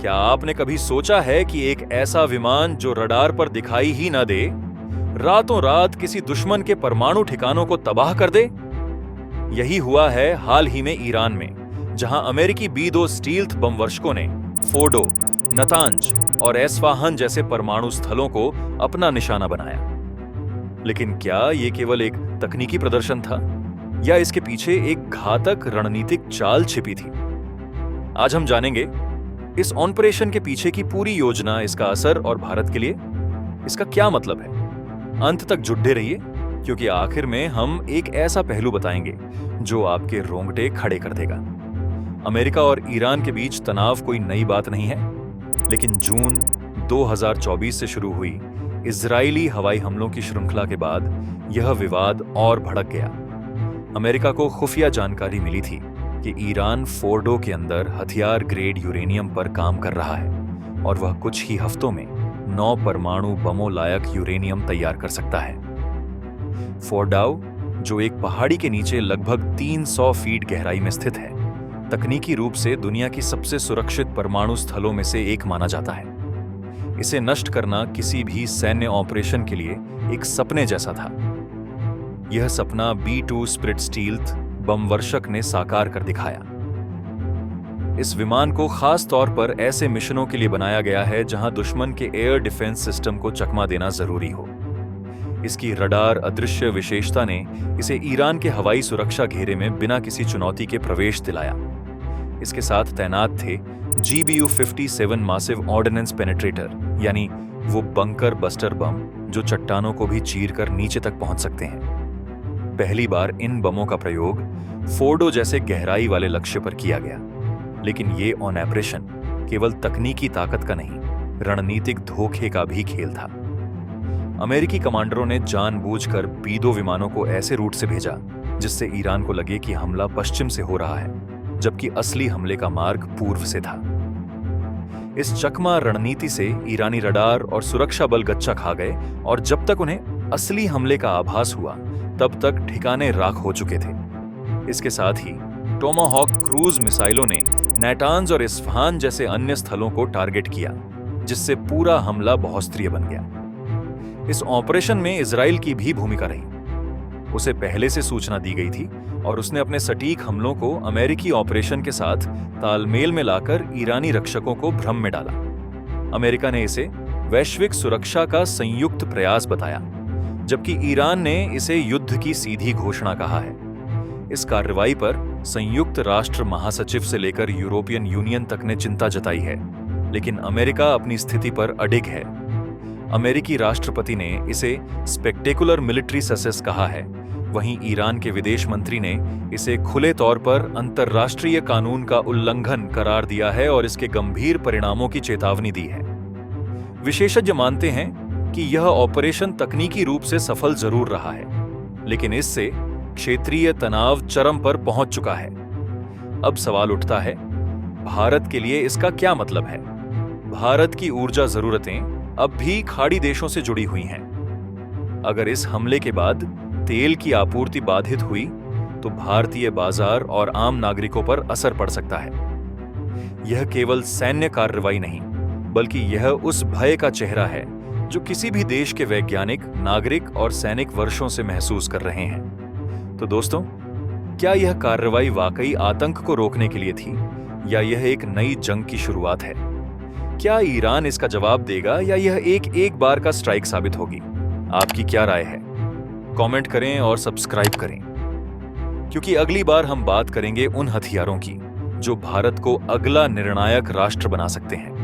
क्या आपने कभी सोचा है कि एक ऐसा विमान जो रडार पर दिखाई ही ना दे, रातों रात किसी दुश्मन के परमाणु ठिकानों को तबाह कर दे? यही हुआ है हाल ही में ईरान में, जहां अमेरिकी B-2 स्टील्थ बमवर्षकों ने फोर्डो, नतांज और एस्फाहान जैसे परमाणु स्थलों को अपना निशाना बनाया। लेकिन क्या यह केवल एक तकनीकी प्रदर्शन था, या इसके पीछे एक घातक रणनीतिक चाल छिपी थी? आज हम जानेंगे इस ऑपरेशन के पीछे की पूरी योजना, इसका असर और भारत के लिए इसका क्या मतलब है। अंत तक जुड़े रहिए, क्योंकि आखिर में हम एक ऐसा पहलू बताएंगे जो आपके रोंगटे खड़े कर देगा। अमेरिका और ईरान के बीच तनाव कोई नई बात नहीं है, लेकिन जून 2024 से शुरू हुई इजरायली हवाई हमलों की श्रृंखला के बाद यह विवाद और भड़क गया। अमेरिका को खुफिया जानकारी मिली थी कि ईरान फोर्डो के अंदर हथियार ग्रेड यूरेनियम पर काम कर रहा है और वह कुछ ही हफ्तों में 9 परमाणु बमों लायक यूरेनियम तैयार कर सकता है। फोर्डाओ, जो एक पहाड़ी के नीचे लगभग 300 फीट गहराई में स्थित है, तकनीकी रूप से दुनिया की सबसे सुरक्षित परमाणु स्थलों में से एक माना जाता है। इसे नष्ट करना किसी भी सैन्य ऑपरेशन के लिए एक सपने जैसा था। यह सपना B-2 स्प्लिट स्टील्थ बमवर्षक ने साकार कर दिखाया। इस विमान को खास तौर पर ऐसे मिशनों के लिए बनाया गया है जहां दुश्मन के एयर डिफेंस सिस्टम को चकमा देना जरूरी हो। इसकी रडार अदृश्य विशेषता ने इसे ईरान के हवाई सुरक्षा घेरे में बिना किसी चुनौती के प्रवेश दिलाया। इसके साथ तैनात थे GBU-57 मासिव ऑर्डिनेंस पेनिट्रेटर, यानी वो बंकर बस्टर बम जो चट्टानों को भी चीरकर नीचे तक पहुंच सकते हैं। पहली बार इन बमों का प्रयोग फोर्डो जैसे गहराई वाले लक्ष्य पर किया गया, लेकिन ये ऑपरेशन केवल तकनीकी ताकत का नहीं, रणनीतिक धोखे का भी खेल था। अमेरिकी कमांडरों ने जानबूझकर B-2 विमानों को ऐसे रूट से भेजा जिससे ईरान को लगे कि हमला पश्चिम से हो रहा है, जबकि असली हमले का मार्ग पूर्व से था। इस चकमा रणनीति से ईरानी रडार और सुरक्षा बल गच्चा खा गए, और जब तक उन्हें असली हमले का आभास हुआ तब तक ठिकाने राख हो चुके थे। इसके साथ ही टोमाहॉक क्रूज मिसाइलों ने नैटांज और इस्फहान जैसे अन्य स्थलों को टारगेट किया, जिससे पूरा हमला बहुस्त्रीय बन गया। इस ऑपरेशन में इजराइल की भी भूमिका रही। उसे पहले से सूचना दी गई थी और उसने अपने सटीक हमलों को अमेरिकी ऑपरेशन के साथ तालमेल में लाकर ईरानी रक्षकों को भ्रम में डाला। अमेरिका ने इसे वैश्विक सुरक्षा का संयुक्त प्रयास बताया, जबकि ईरान ने इसे युद्ध की सीधी घोषणा कहा है। इस कार्रवाई पर संयुक्त राष्ट्र महासचिव से लेकर यूरोपियन यूनियन तक ने चिंता जताई है, लेकिन अमेरिका अपनी स्थिति पर अडिग है। अमेरिकी राष्ट्रपति ने इसे स्पेक्टेकुलर मिलिट्री सक्सेस कहा है, वहीं ईरान के विदेश मंत्री ने इसे खुले तौर पर अंतर्राष्ट्रीय कानून का उल्लंघन करार दिया है और इसके गंभीर परिणामों की चेतावनी दी है। विशेषज्ञ मानते हैं कि यह ऑपरेशन तकनीकी रूप से सफल जरूर रहा है, लेकिन इससे क्षेत्रीय तनाव चरम पर पहुंच चुका है। अब सवाल उठता है, भारत के लिए इसका क्या मतलब है? भारत की ऊर्जा जरूरतें अब भी खाड़ी देशों से जुड़ी हुई हैं। अगर इस हमले के बाद तेल की आपूर्ति बाधित हुई तो भारतीय बाजार और आम नागरिकों पर असर पड़ सकता है। यह केवल सैन्य कार्रवाई नहीं, बल्कि यह उस भय का चेहरा है जो किसी भी देश के वैज्ञानिक, नागरिक और सैनिक वर्षों से महसूस कर रहे हैं। तो दोस्तों, क्या यह कार्रवाई वाकई आतंक को रोकने के लिए थी, या यह एक नई जंग की शुरुआत है? क्या ईरान इसका जवाब देगा, या यह एक बार का स्ट्राइक साबित होगी? आपकी क्या राय है? कमेंट करें और सब्सक्राइब करें, क्योंकि अगली बार हम बात करेंगे उन हथियारों की जो भारत को अगला निर्णायक राष्ट्र बना सकते हैं।